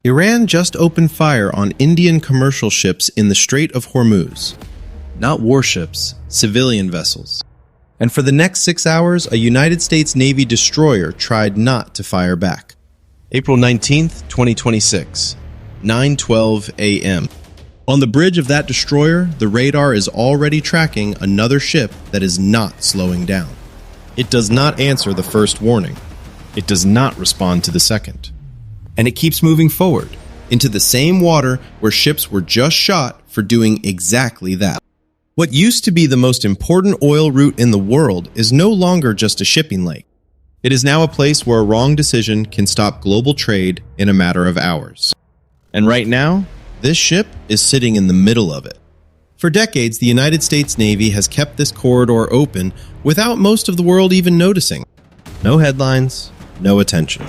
Iran just opened fire on Indian commercial ships in the Strait of Hormuz. Not warships, civilian vessels. And for the next 6 hours, a United States Navy destroyer tried not to fire back. April 19th, 2026, 9:12 a.m. On the bridge of that destroyer, the radar is already tracking another ship that is not slowing down. It does not answer the first warning. It does not respond to the second. And it keeps moving forward, into the same water where ships were just shot for doing exactly that. What used to be the most important oil route in the world is no longer just a shipping lake. It is now a place where a wrong decision can stop global trade in a matter of hours. And right now, this ship is sitting in the middle of it. For decades, the United States Navy has kept this corridor open without most of the world even noticing. No headlines, no attention.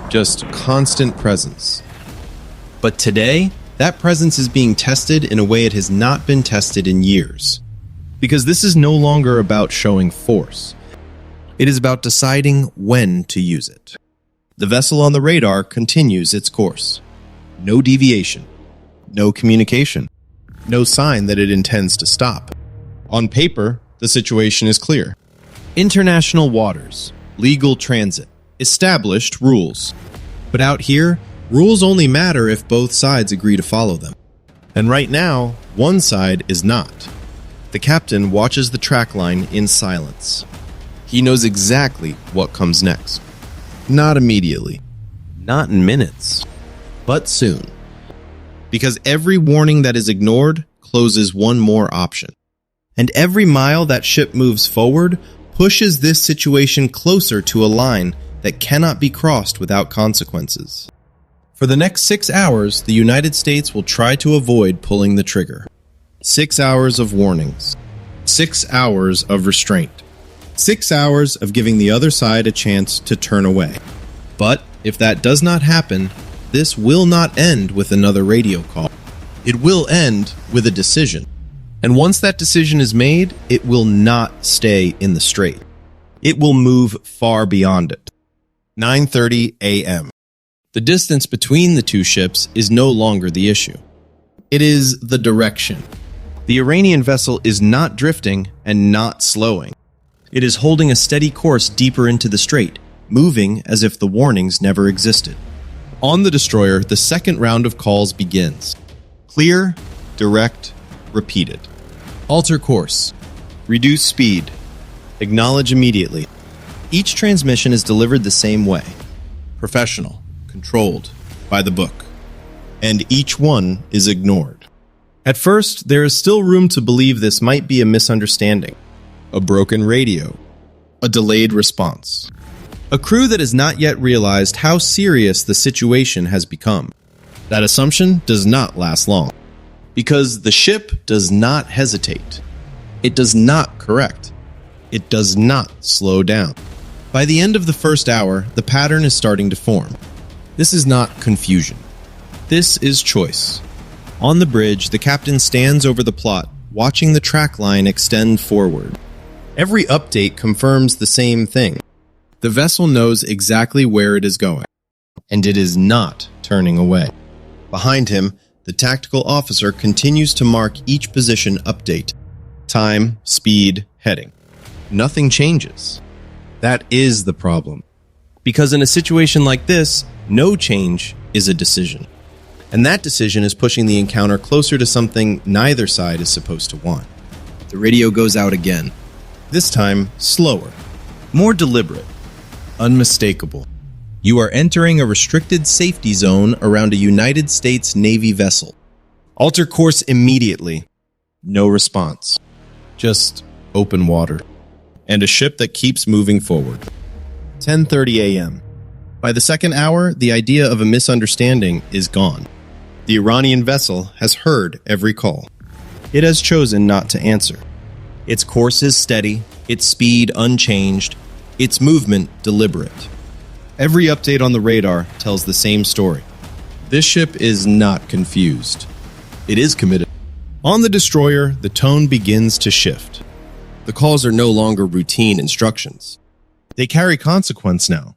Just constant presence. But today, that presence is being tested in a way it has not been tested in years. Because this is no longer about showing force. It is about deciding when to use it. The vessel on the radar continues its course. No deviation. No communication. No sign that it intends to stop. On paper, the situation is clear. International waters, legal transit, established rules. But out here, rules only matter if both sides agree to follow them. And right now, one side is not. The captain watches the track line in silence. He knows exactly what comes next. Not immediately. Not in minutes. But soon. Because every warning that is ignored closes one more option. And every mile that ship moves forward pushes this situation closer to a line that cannot be crossed without consequences. For the next 6 hours, the United States will try to avoid pulling the trigger. 6 hours of warnings. 6 hours of restraint. 6 hours of giving the other side a chance to turn away. But if that does not happen, this will not end with another radio call. It will end with a decision. And once that decision is made, it will not stay in the strait. It will move far beyond it. 9:30 a.m. The distance between the two ships is no longer the issue. It is the direction. The Iranian vessel is not drifting and not slowing. It is holding a steady course deeper into the strait, moving as if the warnings never existed. On the destroyer, the second round of calls begins. Clear, direct, repeated. Alter course. Reduce speed. Acknowledge immediately. Each transmission is delivered the same way. Professional, controlled, by the book. And each one is ignored. At first, there is still room to believe this might be a misunderstanding. A broken radio. A delayed response. A crew that has not yet realized how serious the situation has become. That assumption does not last long. Because the ship does not hesitate. It does not correct. It does not slow down. By the end of the first hour, the pattern is starting to form. This is not confusion. This is choice. On the bridge, the captain stands over the plot, watching the track line extend forward. Every update confirms the same thing. The vessel knows exactly where it is going, and it is not turning away. Behind him, the tactical officer continues to mark each position update. Time, speed, heading. Nothing changes. That is the problem. Because in a situation like this, no change is a decision. And that decision is pushing the encounter closer to something neither side is supposed to want. The radio goes out again. This time, slower. More deliberate. Unmistakable. You are entering a restricted safety zone around a United States Navy vessel. Alter course immediately. No response. Just open water. And a ship that keeps moving forward. 10:30 a.m. By the second hour, the idea of a misunderstanding is gone. The Iranian vessel has heard every call. It has chosen not to answer. Its course is steady, its speed unchanged, its movement deliberate. Every update on the radar tells the same story. This ship is not confused. It is committed. On the destroyer, the tone begins to shift. The calls are no longer routine instructions. They carry consequence now.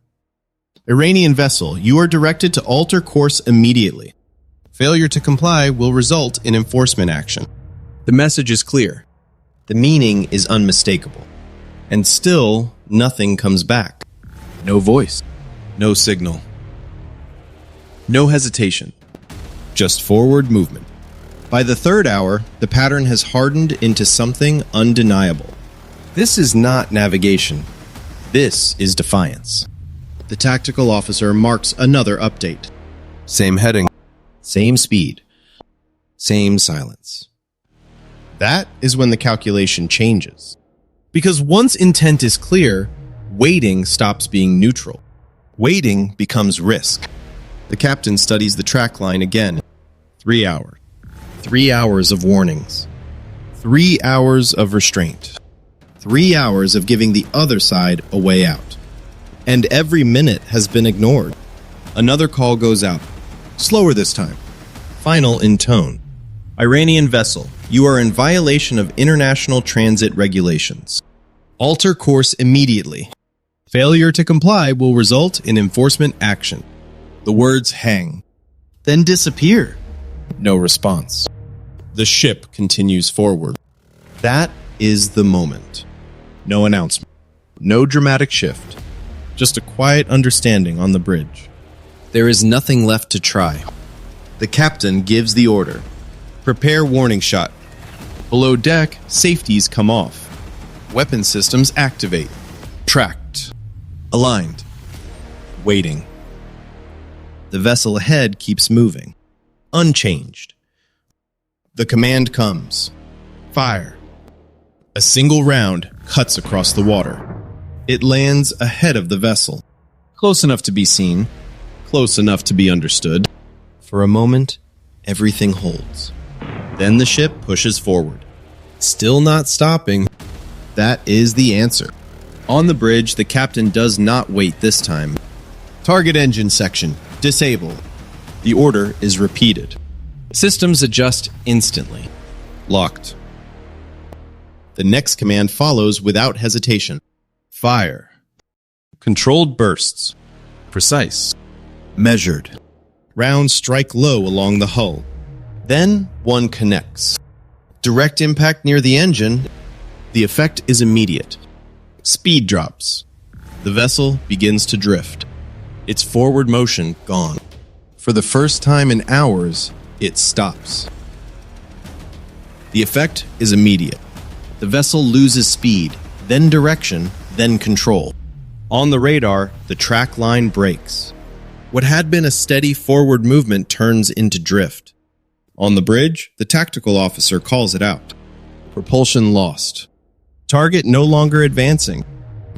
Iranian vessel, you are directed to alter course immediately. Failure to comply will result in enforcement action. The message is clear. The meaning is unmistakable. And still, nothing comes back. No voice. No signal. No hesitation. Just forward movement. By the third hour, the pattern has hardened into something undeniable. This is not navigation. This is defiance. The tactical officer marks another update. Same heading. Same speed. Same silence. That is when the calculation changes. Because once intent is clear, waiting stops being neutral. Waiting becomes risk. The captain studies the track line again. 3 hours. 3 hours of warnings. 3 hours of restraint. 3 hours of giving the other side a way out. And every minute has been ignored. Another call goes out. Slower this time. Final in tone. Iranian vessel, you are in violation of international transit regulations. Alter course immediately. Failure to comply will result in enforcement action. The words hang, then disappear. No response. The ship continues forward. That is the moment. No announcement. No dramatic shift. Just a quiet understanding on the bridge. There is nothing left to try. The captain gives the order. Prepare warning shot. Below deck, safeties come off. Weapon systems activate. Tracked. Aligned. Waiting. The vessel ahead keeps moving. Unchanged. The command comes. Fire. A single round cuts across the water. It lands ahead of the vessel. Close enough to be seen. Close enough to be understood. For a moment, everything holds. Then the ship pushes forward. Still not stopping. That is the answer. On the bridge, the captain does not wait this time. Target engine section. Disable. The order is repeated. Systems adjust instantly. Locked. The next command follows without hesitation. Fire. Controlled bursts. Precise. Measured. Rounds strike low along the hull. Then one connects. Direct impact near the engine. The effect is immediate. Speed drops. The vessel begins to drift. Its forward motion gone. For the first time in hours, it stops. The effect is immediate. The vessel loses speed, then direction, then control. On the radar, the track line breaks. What had been a steady forward movement turns into drift. On the bridge, the tactical officer calls it out. Propulsion lost. Target no longer advancing.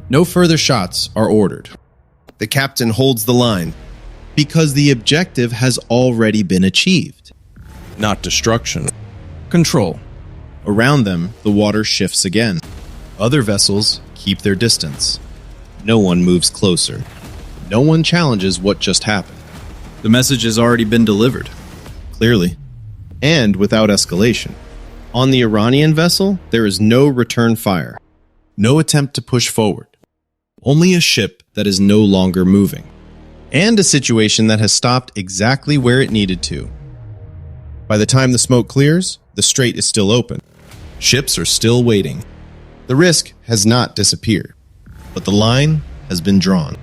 No further shots are ordered. The captain holds the line because the objective has already been achieved. Not destruction. Control. Around them, the water shifts again. Other vessels keep their distance. No one moves closer. No one challenges what just happened. The message has already been delivered. Clearly. And without escalation. On the Iranian vessel, there is no return fire. No attempt to push forward. Only a ship that is no longer moving. And a situation that has stopped exactly where it needed to. By the time the smoke clears, the strait is still open. Ships are still waiting. The risk has not disappeared, but the line has been drawn.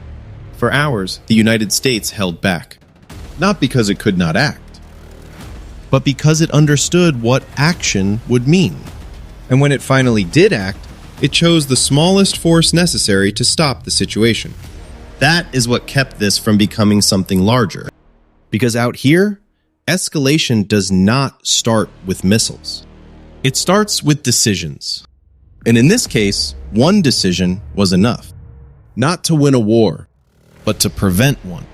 For hours, the United States held back, not because it could not act, but because it understood what action would mean. And when it finally did act, it chose the smallest force necessary to stop the situation. That is what kept this from becoming something larger. Because out here, escalation does not start with missiles. It starts with decisions. And in this case, one decision was enough. Not to win a war, but to prevent one.